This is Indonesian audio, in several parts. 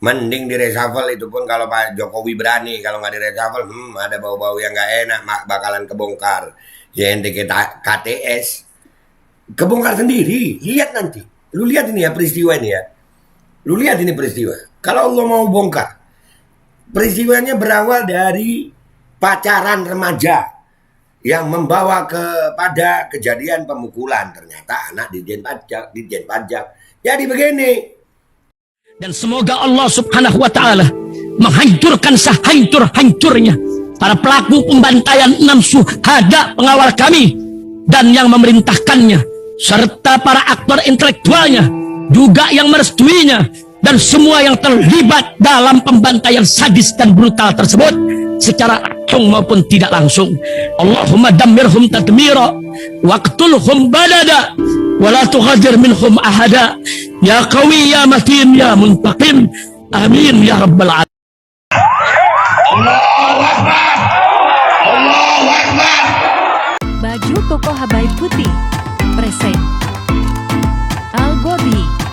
Mending di reshuffle, itu pun kalau Pak Jokowi berani. Kalau nggak di reshuffle, ada bau-bau yang nggak enak, bakalan kebongkar. Ya ente KTS, kebongkar sendiri. Lihat nanti. Lu lihat ini ya peristiwa ini ya. Lu lihat ini peristiwa. Kalau Allah mau bongkar, peristiwanya berawal dari pacaran remaja yang membawa kepada kejadian pemukulan. Ternyata anak Ditjen Pajak. Jadi begini. Dan semoga Allah subhanahu wa ta'ala menghancurkan sehancur-hancurnya para pelaku pembantaian 6 syuhada pengawal kami dan yang memerintahkannya, serta para aktor intelektualnya juga yang merestuinya, dan semua yang terlibat dalam pembantaian sadis dan brutal tersebut secara langsung maupun tidak langsung. Allahumma dammirhum tadmira waqtulhum badada wala tughadir minhum ahada ya qawi ya matin ya muntaqim, amin ya rabbal alamin. Allahu Akbar, Allahu Akbar. Baju koko Habaib putih present Al Body.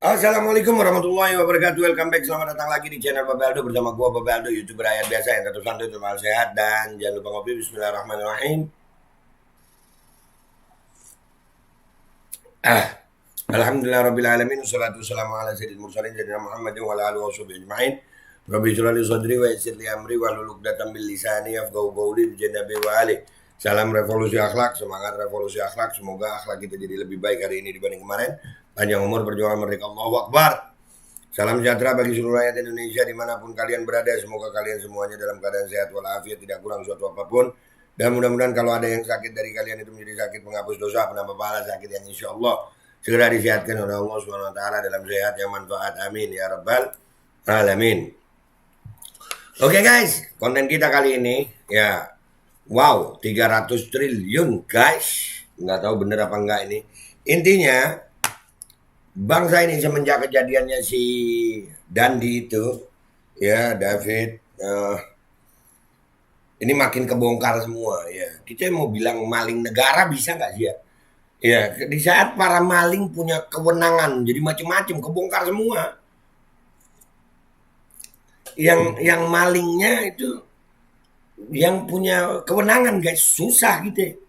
Assalamualaikum warahmatullahi wabarakatuh. Welcome back, selamat datang lagi di channel Babe Aldo bersama gua Babe Aldo, YouTuber rakyat biasa yang tetap santuy, tetap sehat, dan jangan lupa ngopi. Bismillahirrahmanirrahim. Alhamdulillah rabbil alamin, wassalatu wassalamu ala sayyidil mursalin sayyidina Muhammadin wa ala alihi washabihi ajmain. Rabbi shrah li sadri wa yassir li amri wahlul 'uqdatam min lisani yafqahu qawli bi janabi wa ali. Salam revolusi akhlak, semangat revolusi akhlak. Semoga akhlak kita jadi lebih baik hari ini dibanding kemarin. Panjang umur, perjuangan merdeka, Allahu Akbar. Salam sejahtera bagi seluruh rakyat Indonesia dimanapun kalian berada. Semoga kalian semuanya dalam keadaan sehat walafiat, tidak kurang suatu apapun. Dan mudah-mudahan kalau ada yang sakit dari kalian itu menjadi sakit penghapus dosa, penambah pahala, sakit yang insya Allah segera disehatkan oleh Allah SWT dalam sehat yang manfaat. Amin ya rabbal alamin. Oke guys, konten kita kali ini ya, wow, 300 triliun guys. Nggak tahu bener apa enggak ini. Intinya bangsa ini semenjak kejadiannya si Dandi itu, ya David, ini makin kebongkar semua ya. Kita mau bilang maling negara bisa nggak sih ya? Ya, di saat para maling punya kewenangan, jadi macam-macam, kebongkar semua. Yang malingnya itu yang punya kewenangan guys, susah gitu.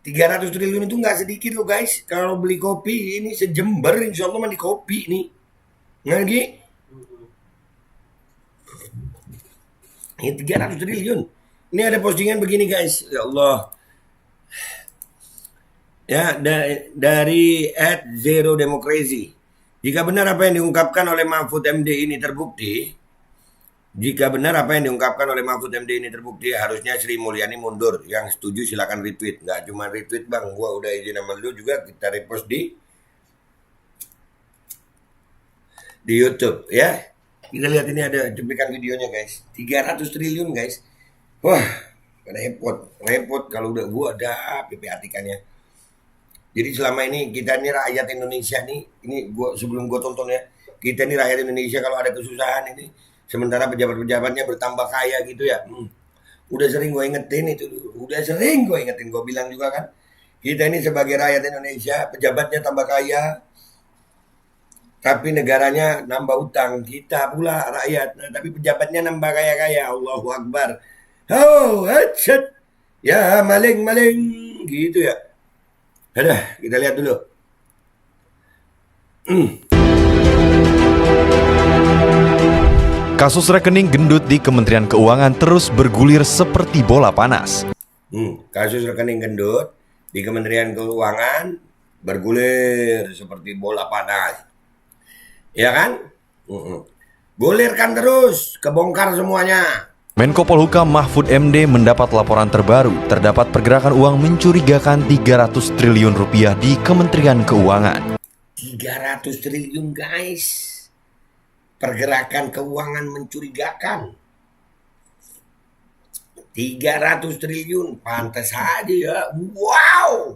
300 triliun itu nggak sedikit loh guys. Kalau beli kopi ini sejember insya Allah mandi kopi nih. Lagi ini 300 triliun. Ini ada postingan begini guys. Ya Allah. Ya, dari @zero-demokrasi. Jika benar apa yang diungkapkan oleh Mahfud MD ini terbukti, harusnya Sri Mulyani mundur. Yang setuju silakan retweet. Nggak cuma retweet bang, gua udah izin sama lu juga, kita repost di YouTube ya. Kita lihat ini ada cuplikan videonya guys. 300 triliun guys. Wah, repot kalau udah gua ada PPAT-kannya. Jadi selama ini kita ini rakyat Indonesia nih, ini sebelum gua tonton ya, kita ini rakyat Indonesia kalau ada kesusahan ini, sementara pejabat-pejabatnya bertambah kaya gitu ya. Udah sering gue ingetin itu. Gue bilang juga kan. Kita ini sebagai rakyat Indonesia, pejabatnya tambah kaya, tapi negaranya nambah utang. Kita pula rakyat, tapi pejabatnya nambah kaya-kaya. Allahu Akbar. Oh, headset. Ya, maling-maling. Gitu ya. Udah, kita lihat dulu. Kasus rekening gendut di Kementerian Keuangan terus bergulir seperti bola panas. Kasus rekening gendut di Kementerian Keuangan bergulir seperti bola panas. Ya kan? Gulirkan terus, kebongkar semuanya. Menko Polhukam Mahfud MD mendapat laporan terbaru terdapat pergerakan uang mencurigakan 300 triliun rupiah di Kementerian Keuangan. 300 triliun guys. Pergerakan keuangan mencurigakan. 300 triliun, pantas aja ya. Wow.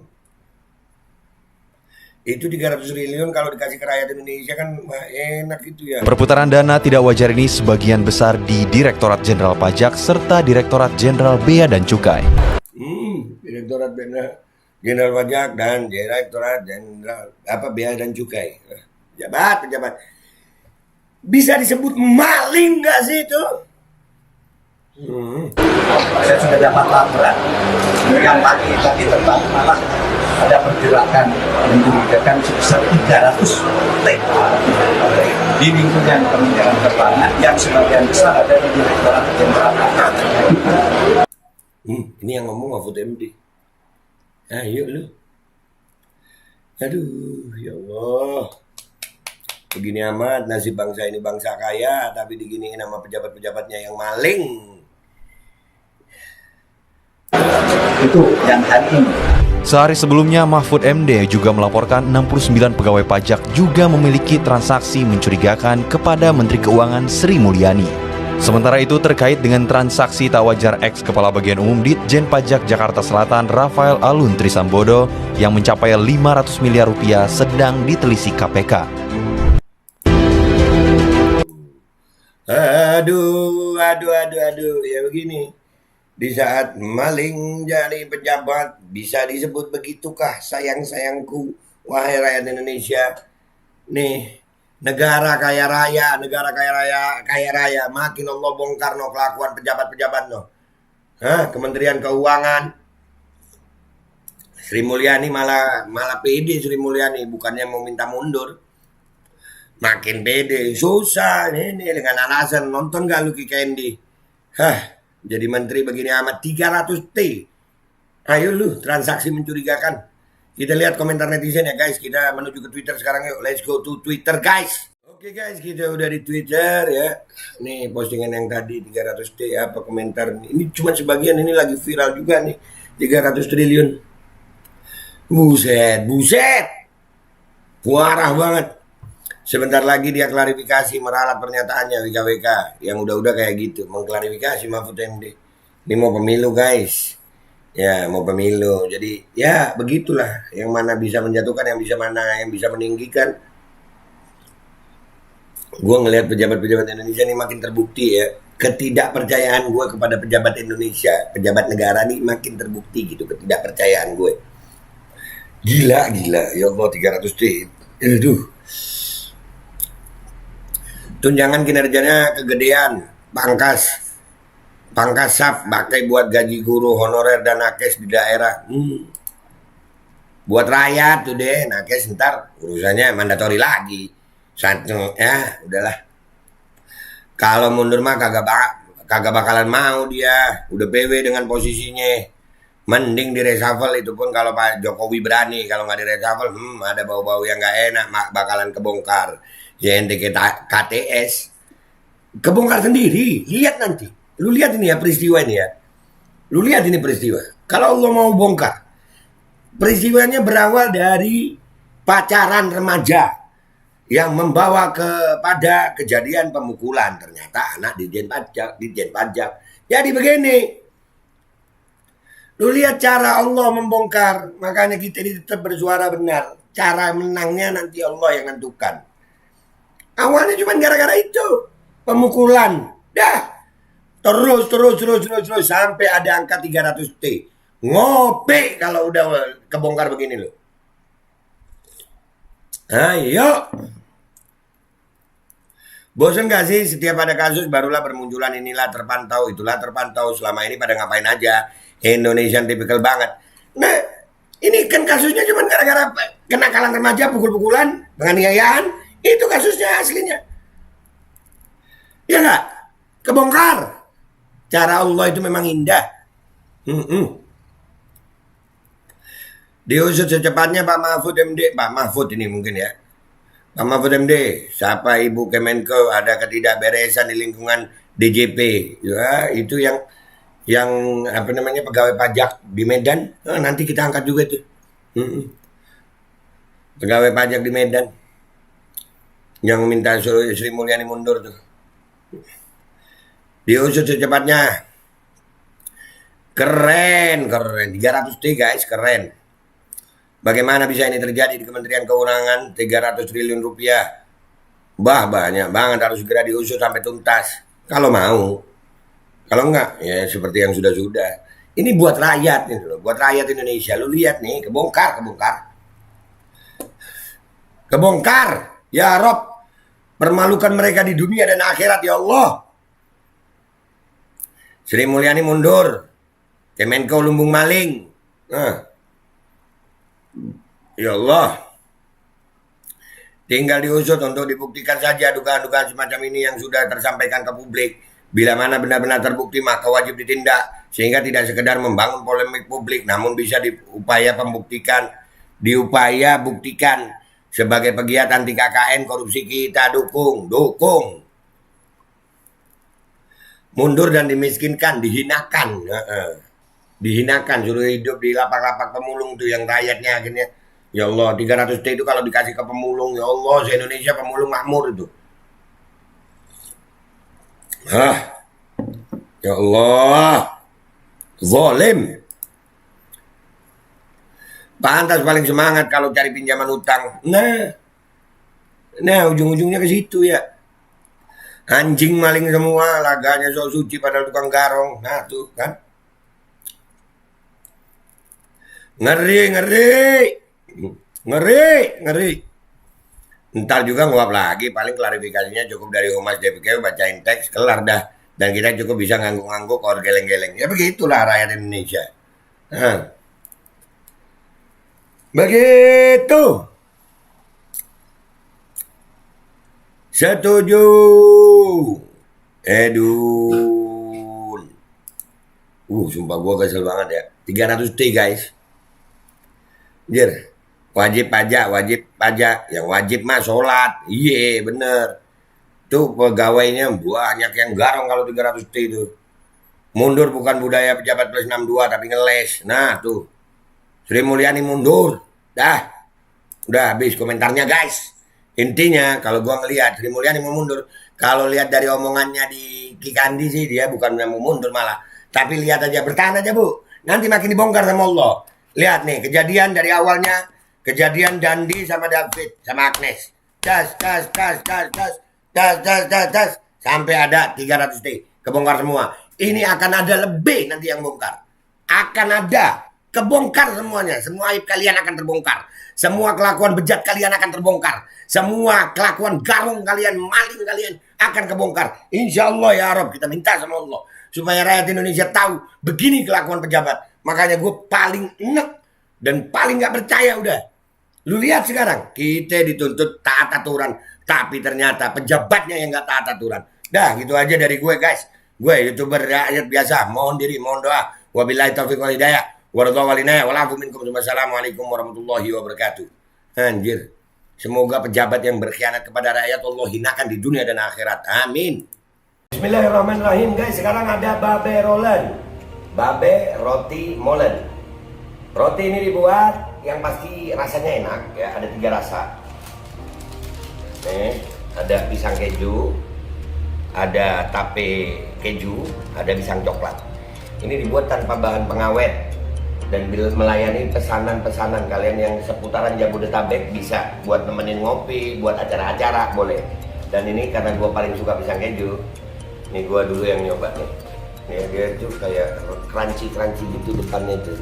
Itu 300 triliun kalau dikasih ke rakyat Indonesia kan enak itu ya. Perputaran dana tidak wajar ini sebagian besar di Direktorat Jenderal Pajak serta Direktorat Jenderal Bea dan Cukai. Direktorat Jenderal Pajak dan Direktorat Jenderal Bea dan Cukai. Pejabat. Bisa disebut maling nggak sih itu? Saya sudah dapat laporan yang pagi tadi tentang malah ada pergerakan mencurigakan sebesar 300 T di lingkungan Kementerian Keuangan yang sebagian besar ada di Direktorat Jenderal Pajak. Ini yang ngomong Mahfud MD. Ayo lu. Aduh, ya Allah. Begini amat nasib bangsa ini, bangsa kaya tapi diginiin sama pejabat-pejabatnya yang maling. Itu yang hari ini. Sehari sebelumnya, Mahfud MD juga melaporkan 69 pegawai pajak juga memiliki transaksi mencurigakan kepada Menteri Keuangan Sri Mulyani. Sementara itu terkait dengan transaksi tak wajar ex-Kepala Bagian Umum Ditjen Pajak Jakarta Selatan Rafael Alun Trisambodo yang mencapai 500 miliar rupiah sedang ditelisik KPK. Aduh, ya begini. Di saat maling jadi pejabat, bisa disebut begitukah sayang-sayangku, wahai rakyat Indonesia? Nih, negara kaya raya, makin Allah bongkar no kelakuan pejabat-pejabat no. Kementerian Keuangan, Sri Mulyani malah pede Sri Mulyani, bukannya mau minta mundur. Makin pede, susah ini dengan alasan nonton gak Lucky Candy. Jadi menteri begini amat 300 T. Ayo lu, transaksi mencurigakan. Kita lihat komentar netizen ya guys. Kita menuju ke Twitter sekarang yuk. Let's go to Twitter guys. Oke guys, kita udah di Twitter ya. Nih postingan yang tadi 300 T apa komentar. Ini cuma sebagian, ini lagi viral juga nih. 300 triliun. Buset. Parah banget. Sebentar lagi dia klarifikasi meralat pernyataannya WKWK yang udah kayak gitu, mengklarifikasi Mahfud MD. Ini mau pemilu guys, ya mau pemilu. Jadi ya begitulah, yang mana bisa menjatuhkan, yang bisa meninggikan. Gue ngelihat pejabat-pejabat Indonesia ini makin terbukti ya, ketidakpercayaan gue kepada pejabat Indonesia, pejabat negara ini makin terbukti gitu, ketidakpercayaan gue. Gila, ya Allah 300 T. Aduh. Tunjangan kinerjanya kegedean, pangkas SAP pakai buat gaji guru, honorer dan nakes di daerah. Buat rakyat tuh deh, nakes ntar urusannya mandatori lagi. Satu ya, udahlah. Kalau mundur mah kagak bakalan mau dia, udah PW dengan posisinya. Mending di reshuffle, itu pun kalau Pak Jokowi berani. Kalau nggak di reshuffle, ada bau-bau yang nggak enak, bakalan kebongkar. JNT KTS kebongkar sendiri. Lihat nanti. Lu lihat ini ya peristiwa ini ya. Lu lihat ini peristiwa. Kalau Allah mau bongkar, peristiwanya berawal dari pacaran remaja yang membawa kepada kejadian pemukulan. Ternyata anak Ditjen Pajak. Jadi begini. Lu lihat cara Allah membongkar. Makanya kita ini tetap bersuara benar. Cara menangnya nanti Allah yang nentukan. Awalnya cuma gara-gara itu, pemukulan. Dah. Terus sampai ada angka 300 T. Ngopi kalau udah kebongkar begini loh. Ayo. Bosan gak sih setiap ada kasus barulah bermunculan inilah terpantau, itulah terpantau. Selama ini pada ngapain aja? Indonesian typical banget. Nah, ini kan kasusnya cuma gara-gara kenakalan remaja, pukul-pukulan, penganiayaan. Itu kasusnya aslinya. Ya nggak? Kebongkar. Cara Allah itu memang indah. Diusut secepatnya Pak Mahfud MD. Pak Mahfud ini mungkin ya. Pak Mahfud MD. Siapa Ibu Kemenko ada ketidakberesan di lingkungan DJP. Ya, itu yang pegawai pajak di Medan. Nanti kita angkat juga tuh. Pegawai pajak di Medan. Yang minta Sri Mulyani mundur tuh. Diusut secepatnya. Keren, keren. 300T guys, keren. Bagaimana bisa ini terjadi di Kementerian Keuangan? 300 triliun rupiah. Banyak banget, harus segera diusut sampai tuntas. Kalau mau. Kalau enggak, ya seperti yang sudah-sudah. Ini buat rakyat nih loh, buat rakyat Indonesia. Lu lihat nih, kebongkar. Ya Rob, permalukan mereka di dunia dan akhirat ya Allah. Sri Mulyani mundur. Kemenko lumbung maling. Ya Allah. Tinggal diusut untuk dibuktikan saja dugaan-dugaan semacam ini yang sudah tersampaikan ke publik. Bila mana benar-benar terbukti maka wajib ditindak. Sehingga tidak sekedar membangun polemik publik, namun bisa diupaya buktikan sebagai pegiat anti KKN korupsi kita dukung. Mundur dan dimiskinkan, dihinakan. Dihinakan, suruh hidup di lapak-lapak pemulung tuh yang rakyatnya akhirnya. Ya Allah, 300T itu kalau dikasih ke pemulung, ya Allah, se-Indonesia pemulung makmur itu. Ya Allah, zalim. Pantas paling semangat kalau cari pinjaman utang. Nah ujung-ujungnya ke situ ya. Anjing maling semua, laganya sok suci padahal tukang garong. Nah tuh kan. Ngeri. Ntar juga nguap lagi, paling klarifikasinya cukup dari Humas DPK bacain teks, kelar dah. Dan kita cukup bisa ngangguk-ngangguk or geleng-geleng. Ya begitulah rakyat Indonesia. Begitu. Setuju. Edun. Sumpah gua kesel banget ya. 300T guys. Jir, wajib pajak, yang wajib mah sholat, iya bener. Tuh pegawainya banyak yang garong kalau 300T itu. Mundur bukan budaya pejabat plus 62 tapi ngeles. Nah tuh, Sri Mulyani mundur, udah habis komentarnya guys. Intinya kalau gua ngelihat Sri Mulyani mau mundur, kalau lihat dari omongannya di Kikandi sih dia bukan mau mundur malah. Tapi lihat aja, bertahan aja bu, nanti makin dibongkar sama Allah. Lihat nih, kejadian dari awalnya, kejadian Dandi sama David, sama Agnes. Das. Sampai ada 300T, kebongkar semua. Ini akan ada lebih nanti yang bongkar. Akan ada, kebongkar semuanya. Semua aib kalian akan terbongkar. Semua kelakuan bejat kalian akan terbongkar. Semua kelakuan garung kalian, maling kalian akan kebongkar. Insya Allah ya Rob, kita minta sama Allah. Supaya rakyat Indonesia tahu, begini kelakuan pejabat. Makanya gue paling enek dan paling gak percaya udah. Lu lihat sekarang, kita dituntut taat aturan. Tapi ternyata pejabatnya yang gak taat aturan. Dah gitu aja dari gue guys. Gue YouTuber rakyat biasa. Mohon diri, mohon doa. Wabillahi taufiq wal hidayah. Wassalamualaikum warahmatullahi wabarakatuh. Anjir. Semoga pejabat yang berkhianat kepada rakyat Allah hinakan di dunia dan akhirat. Amin. Bismillahirrahmanirrahim guys. Sekarang ada Babe Roland. Babe roti molen. Roti ini dibuat yang pasti rasanya enak ya, ada 3 rasa. Nih, ada pisang keju, ada tape keju, ada pisang coklat. Ini dibuat tanpa bahan pengawet dan melayani pesanan-pesanan kalian yang seputaran Jabodetabek, bisa buat nemenin ngopi, buat acara-acara boleh. Dan ini karena gue paling suka pisang keju, nih gue dulu yang nyoba nih. Ya, dia tuh kayak crunchy gitu depannya tuh.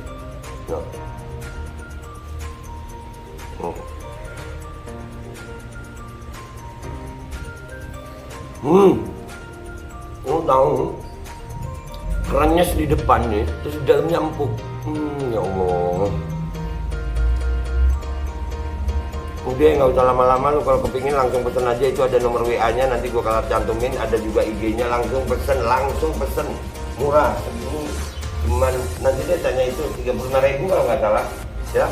Tahu kerannyes di depan nih, terus dalamnya empuk. Ya Allah. Udah nggak usah lama-lama, lu kalau kepingin langsung pesen aja, itu ada nomor WA-nya, nanti gua kalau cantumin, ada juga IG-nya, langsung pesen. Murah, cuman nanti dia tanya itu 35.000 kalau nggak salah ya.